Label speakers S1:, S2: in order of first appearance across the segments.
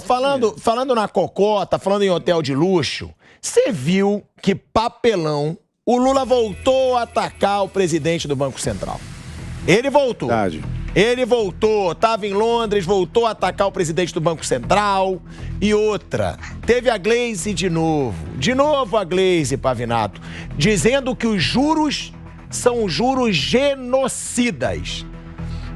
S1: falando na cocota, falando em hotel de luxo, você viu que papelão, o Lula voltou a atacar o presidente do Banco Central. Ele voltou.
S2: Verdade.
S1: Ele voltou, estava em Londres, voltou a atacar o presidente do Banco Central. E outra, teve a Gleisi de novo a Gleisi, Pavinato, dizendo que os juros são juros genocidas.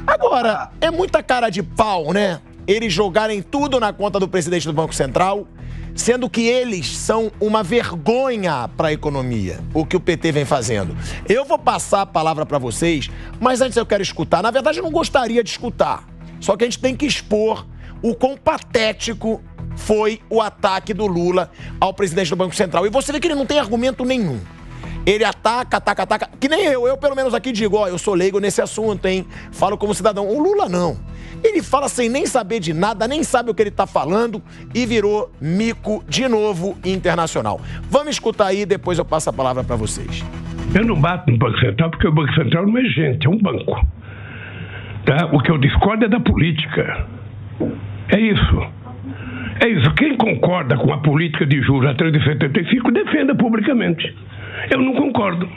S1: Agora, é muita cara de pau, né? Eles jogarem tudo na conta do presidente do Banco Central, sendo que eles são uma vergonha para a economia, o que o PT vem fazendo. Eu vou passar a palavra para vocês, mas antes eu quero escutar. Na verdade, eu não gostaria de escutar, só que a gente tem que expor o quão patético foi o ataque do Lula ao presidente do Banco Central. E você vê que ele não tem argumento nenhum. Ele ataca, que nem eu pelo menos aqui digo, ó, eu sou leigo nesse assunto, hein? Falo como cidadão. O Lula não. Ele fala sem nem saber de nada, nem sabe o que ele tá falando e virou mico de novo internacional. Vamos escutar aí, depois eu passo a palavra para vocês.
S3: Eu não bato no Banco Central porque o Banco Central não é gente, é um banco. Tá? O que eu discordo é da política. É isso. Quem concorda com a política de juros a 3,75 defenda publicamente. Eu não concordo.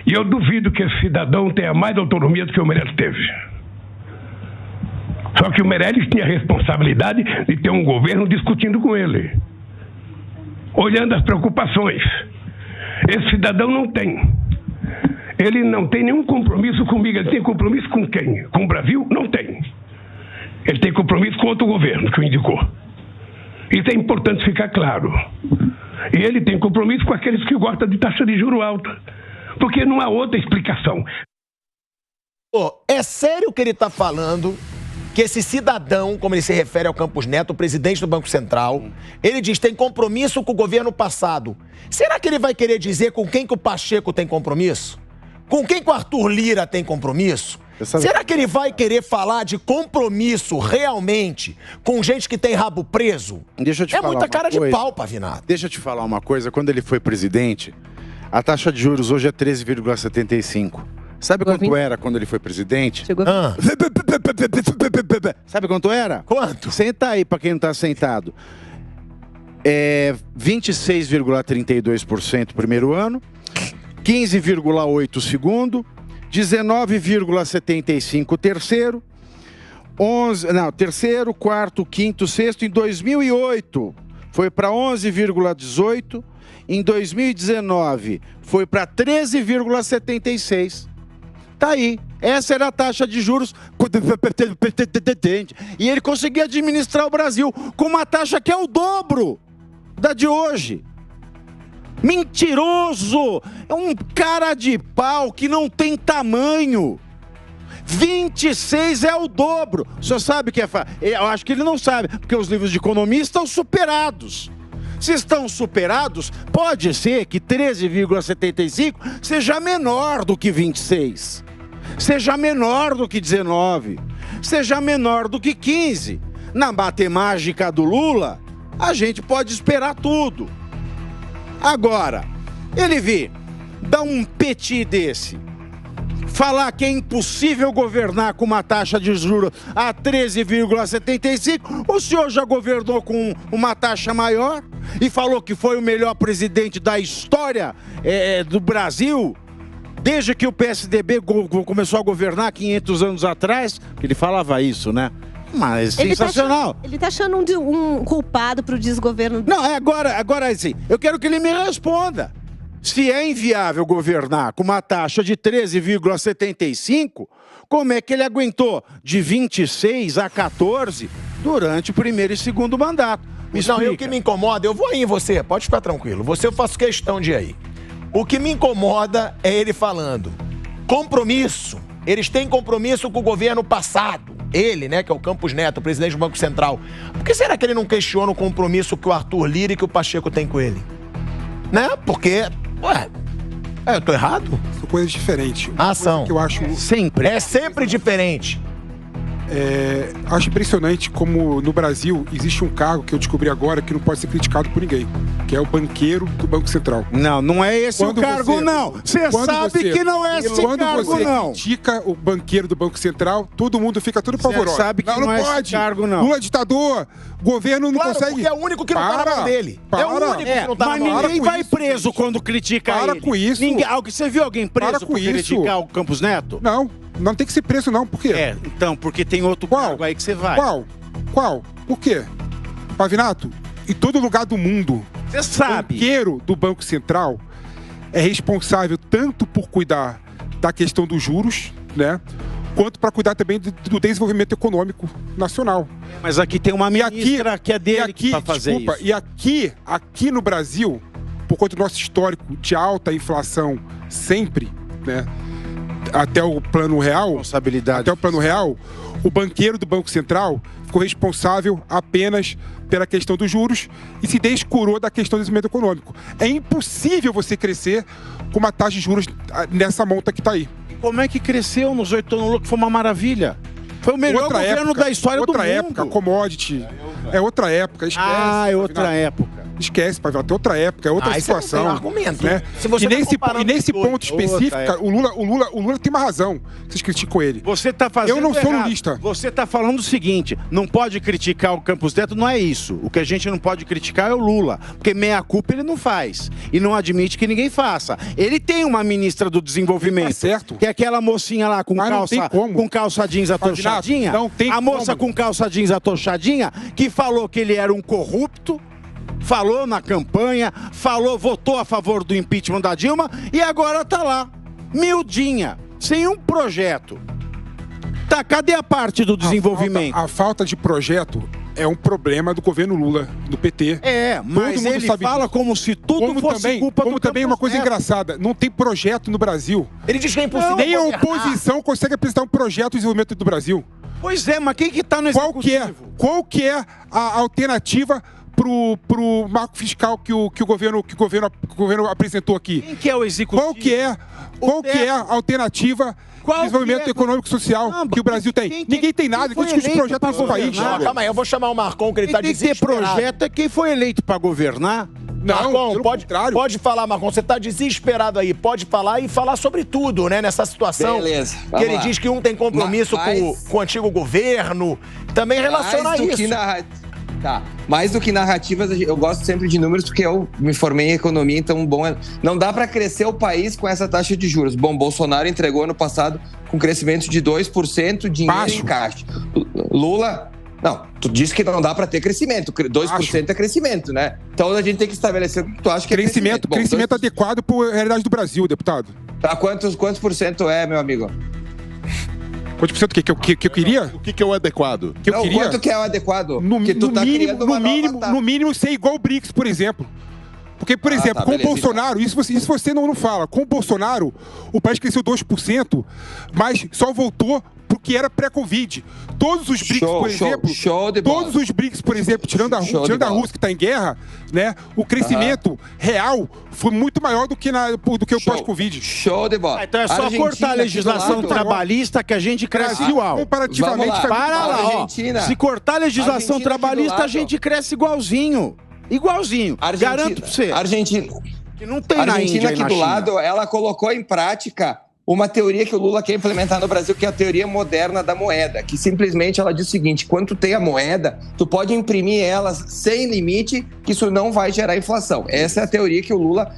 S3: E eu duvido que esse cidadão tenha mais autonomia do que o Meirelles teve. Só que o Meirelles tinha a responsabilidade de ter um governo discutindo com ele, olhando as preocupações. Esse cidadão não tem. Ele não tem nenhum compromisso comigo. Ele tem compromisso com quem? Com o Brasil? Não tem. Ele tem compromisso com outro governo que o indicou. Isso é importante ficar claro. E ele tem compromisso com aqueles que gostam de taxa de juro alta. Porque não há outra explicação.
S1: É sério que ele está falando que esse cidadão, como ele se refere ao Campos Neto, o presidente do Banco Central, ele diz que tem compromisso com o governo passado. Será que ele vai querer dizer com quem que o Pacheco tem compromisso? Com quem que o Arthur Lira tem compromisso? Será que ele vai querer falar de compromisso realmente com gente que tem rabo preso?
S2: Deixa eu te falar
S1: muita cara
S2: uma coisa.
S1: de pau, Pavinato.
S2: Deixa eu te falar uma coisa. Quando ele foi presidente, a taxa de juros hoje é 13,75. Sabe quanto era quando ele foi presidente? Sabe quanto era?
S1: Quanto?
S2: Senta aí pra quem não tá sentado. 26,32% primeiro ano, 15,8% segundo, 19,75% terceiro, terceiro, quarto, quinto, sexto. Em 2008 foi para 11,18%, em 2019 foi para 13,76%. Tá aí. Essa era a taxa de juros. E ele conseguia administrar o Brasil com uma taxa que é o dobro da de hoje. Mentiroso! É um cara de pau que não tem tamanho. 26 é o dobro. O senhor sabe o que é? Eu acho que ele não sabe, porque os livros de economia estão superados. Se estão superados, pode ser que 13,75 seja menor do que 26. Seja menor do que 19. Seja menor do que 15. Na matemática do Lula, a gente pode esperar tudo. Agora, ele dá um petit desse, falar que é impossível governar com uma taxa de juros a 13,75, o senhor já governou com uma taxa maior e falou que foi o melhor presidente da história do Brasil, desde que o PSDB começou a governar 500 anos atrás, ele falava isso, né? Mas sensacional.
S4: Ele tá achando um culpado pro desgoverno.
S2: Não, agora assim, eu quero que ele me responda. Se é inviável governar com uma taxa de 13,75, como é que ele aguentou de 26 a 14 durante o primeiro e segundo mandato?
S1: Não, o que me incomoda, eu vou aí em você, pode ficar tranquilo. Você eu faço questão de ir aí. O que me incomoda é ele falando compromisso. Eles têm compromisso com o governo passado. Ele, né, que é o Campos Neto, o presidente do Banco Central. Por que será que ele não questiona o compromisso que o Arthur Lira e que o Pacheco tem com ele? Né? Porque, eu tô errado?
S5: São coisas diferentes.
S1: Ação.
S5: Que eu acho
S2: sempre.
S1: É sempre diferente.
S5: Acho impressionante como no Brasil existe um cargo que eu descobri agora que não pode ser criticado por ninguém, que é o banqueiro do Banco Central.
S2: Não é esse o cargo, não. Você sabe que não é esse cargo, não.
S5: Quando você critica o banqueiro do Banco Central, todo mundo fica tudo pavoroso.
S2: Você sabe que não é esse cargo, não.
S5: Lula é ditador, governo não consegue...
S1: porque é o único que não tá na mão dele. É o único que não tá na mão.
S2: Mas ninguém vai preso quando critica ele.
S5: Para com isso.
S2: Você viu alguém preso por criticar o Campos Neto?
S5: Não tem que ser preso, não. Por quê?
S2: Então, porque tem outro cargo aí que você vai.
S5: Qual? Por quê? Pavinato, em todo lugar do mundo,
S2: você sabe,
S5: o banqueiro do Banco Central é responsável tanto por cuidar da questão dos juros, né? Quanto para cuidar também do desenvolvimento econômico nacional.
S2: Mas aqui tem uma ministra que é dele para fazer isso.
S5: E aqui no Brasil, por conta do nosso histórico de alta inflação sempre, né? Até o plano real, o banqueiro do Banco Central ficou responsável apenas pela questão dos juros e se descurou da questão do desenvolvimento econômico. É impossível você crescer com uma taxa de juros nessa monta que está aí.
S2: Como é que cresceu nos 8 anos, que foi uma maravilha? Foi o melhor governo da história do mundo.
S5: Outra época, commodity. É outra época, esquece.
S2: É outra época.
S5: Esquece, Pavinato, é outra época, é outra situação.
S1: Não tem argumento,
S5: né?
S1: Se você
S5: e nesse ponto específico, o Lula tem uma razão. Vocês criticam ele.
S2: Você tá fazendo
S5: Eu não sou
S2: errado.
S5: lulista.
S2: Você tá falando o seguinte, não pode criticar o Campos Neto, não é isso. O que a gente não pode criticar é o Lula, porque meia culpa ele não faz. E não admite que ninguém faça. Ele tem uma ministra do desenvolvimento,
S5: tá certo.
S2: que é aquela mocinha lá com calça jeans atochadinha.
S5: Não tem
S2: a moça com calça jeans atochadinha, que falou que ele era um corrupto, falou na campanha, votou a favor do impeachment da Dilma e agora tá lá, miudinha, sem um projeto. Tá, cadê a parte do desenvolvimento?
S5: A falta de projeto é um problema do governo Lula, do PT.
S2: Mas ele fala como se tudo fosse culpa do
S5: Como também uma coisa engraçada, não tem projeto no Brasil.
S1: Ele diz que é impossível.
S5: Nem a oposição consegue apresentar um projeto de desenvolvimento do Brasil.
S2: Pois é, mas quem que tá no executivo?
S5: Qual que é a alternativa pro marco fiscal que o governo apresentou aqui?
S2: Quem que é o executivo?
S5: Qual que é a alternativa de desenvolvimento econômico e social que o Brasil tem? Ninguém tem nada, ninguém discute projeto nesse país.
S1: Calma aí, eu vou chamar o Marcon, que ele tá desesperado.
S2: Tem que ter projeto, é quem foi eleito para governar.
S1: Marcon, pode falar, Marcon, você tá desesperado aí, pode falar e falar sobre tudo, né, nessa situação.
S6: Beleza,
S1: que ele diz que um tem compromisso com o antigo governo, também relaciona a isso.
S6: Tá, mais do que narrativas, eu gosto sempre de números porque eu me formei em economia, então não dá para crescer o país com essa taxa de juros. Bom, Bolsonaro entregou ano passado com crescimento de 2%, dinheiro em caixa. Lula... Não, tu disse que não dá para ter crescimento, 2% é crescimento, né? Então a gente tem que estabelecer o que tu acha que é crescimento.
S5: Bom, crescimento adequado para a realidade do Brasil, deputado.
S6: Tá, quantos por cento é, meu amigo?
S5: Quantos por cento que eu queria?
S7: O que é o adequado?
S5: Que eu queria?
S6: Quanto que é o adequado?
S5: No mínimo ser igual o BRICS, por exemplo. Porque, por exemplo, com o Bolsonaro, isso você não fala, com o Bolsonaro, o país cresceu 2%, mas só voltou porque era pré-Covid. Todos os BRICS, por exemplo, todos os BRICS, por exemplo, tirando a Rússia que está em guerra, né, o crescimento real foi muito maior do que o pós-Covid.
S6: Show de bola.
S2: Então é só cortar a legislação trabalhista que a gente cresce igual.
S5: Comparativamente,
S2: para lá, ó. Se cortar a legislação trabalhista, a gente cresce igualzinho. Igualzinho. Garanto pra você.
S6: Argentina.
S2: Que não tem
S6: a Argentina
S2: aqui
S6: do lado, ela colocou em prática uma teoria que o Lula quer implementar no Brasil, que é a teoria moderna da moeda, que simplesmente ela diz o seguinte: quando tu tem a moeda, tu pode imprimir ela sem limite, que isso não vai gerar inflação. Essa é a teoria que o Lula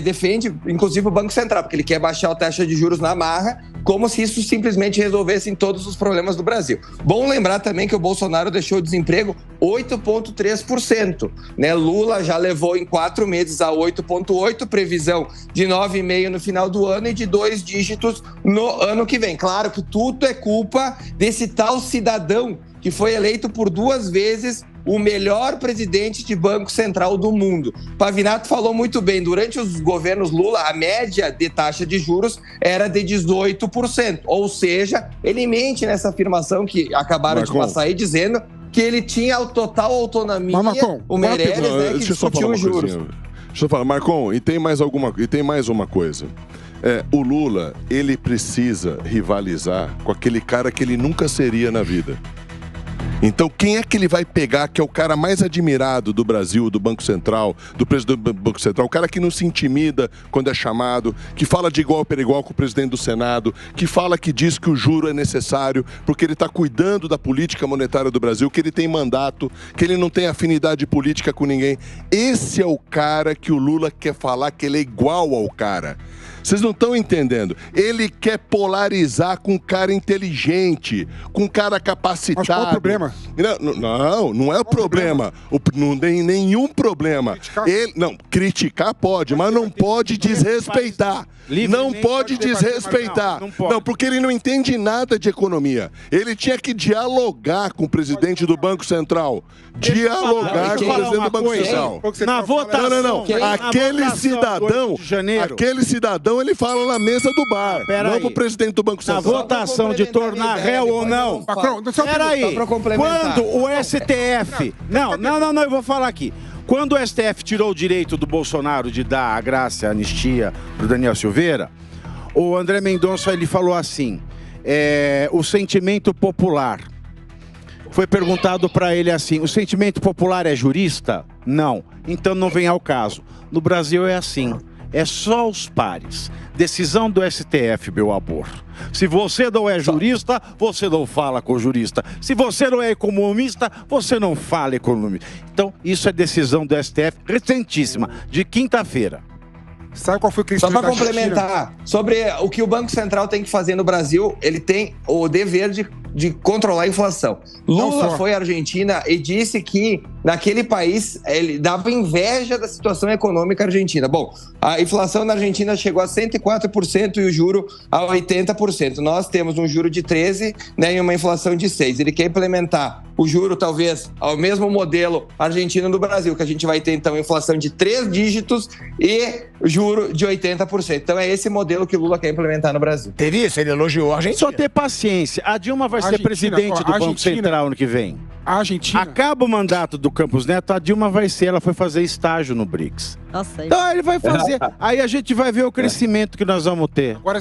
S6: defende, inclusive o Banco Central, porque ele quer baixar a taxa de juros na marra, como se isso simplesmente resolvesse todos os problemas do Brasil. Bom lembrar também que o Bolsonaro deixou o desemprego 8,3%. Né? Lula já levou em 4 meses a 8,8%, previsão de 9,5% no final do ano e de 2 dígitos no ano que vem. Claro que tudo é culpa desse tal cidadão que foi eleito por 2 vezes o melhor presidente de Banco Central do mundo. Pavinato falou muito bem, durante os governos Lula, a média de taxa de juros era de 18%. Ou seja, ele mente nessa afirmação que acabaram de passar aí, dizendo que ele tinha total autonomia, o Meirelles, né, que discutiu os juros.
S7: Deixa eu falar, Marcon, e tem mais uma coisa. O Lula, ele precisa rivalizar com aquele cara que ele nunca seria na vida. Então, quem é que ele vai pegar, que é o cara mais admirado do Brasil, do Banco Central, do presidente do Banco Central, o cara que não se intimida quando é chamado, que fala de igual para igual com o presidente do Senado, que diz que o juro é necessário porque ele está cuidando da política monetária do Brasil, que ele tem mandato, que ele não tem afinidade política com ninguém. Esse é o cara que o Lula quer falar que ele é igual ao cara. Vocês não estão entendendo. Ele quer polarizar com um cara inteligente, com um cara capacitado. Mas qual
S5: o problema?
S7: Não é o problema. Não tem nenhum problema. Criticar pode, mas não pode desrespeitar. Não pode desrespeitar. Não, porque ele não entende nada de economia. Ele tinha que dialogar com o presidente do Banco Central. Dialogar com o presidente do Banco Central.
S2: Na votação.
S7: Não. Aquele cidadão, ele fala na mesa do bar. Não pro presidente do Banco Central.
S2: Na votação de tornar réu ou não. Peraí. Quando o STF... Não, eu vou falar aqui. Quando o STF tirou o direito do Bolsonaro de dar a graça, a anistia pro Daniel Silveira, o André Mendonça, ele falou assim, o sentimento popular. Foi perguntado para ele assim, o sentimento popular é jurista? Não. Então não vem ao caso. No Brasil é assim. É só os pares. Decisão do STF, meu amor. Se você não é jurista, você não fala com o jurista. Se você não é economista, você não fala economista. Então, isso é decisão do STF recentíssima, de quinta-feira.
S5: Sabe qual foi o crescimento?
S6: Só para complementar, sobre o que o Banco Central tem que fazer no Brasil, ele tem o dever de controlar a inflação. Lula foi à Argentina e disse que naquele país ele dava inveja da situação econômica argentina. Bom, a inflação na Argentina chegou a 104% e o juro a 80%. Nós temos um juro de 13%, né, e uma inflação de 6%. Ele quer implementar o juro, talvez, ao mesmo modelo argentino no Brasil, que a gente vai ter, então, inflação de 3 dígitos e juro de 80%. Então, é esse modelo que o Lula quer implementar no Brasil.
S1: Teve isso? Ele elogiou a Argentina.
S2: Só ter paciência. A Dilma vai ser presidente do Banco Central ano que vem.
S5: A Argentina.
S2: Acaba o mandato do Campos Neto, a Dilma vai ser, ela foi fazer estágio no BRICS. Então ele vai fazer. Aí a gente vai ver o crescimento que nós vamos ter.
S5: Agora,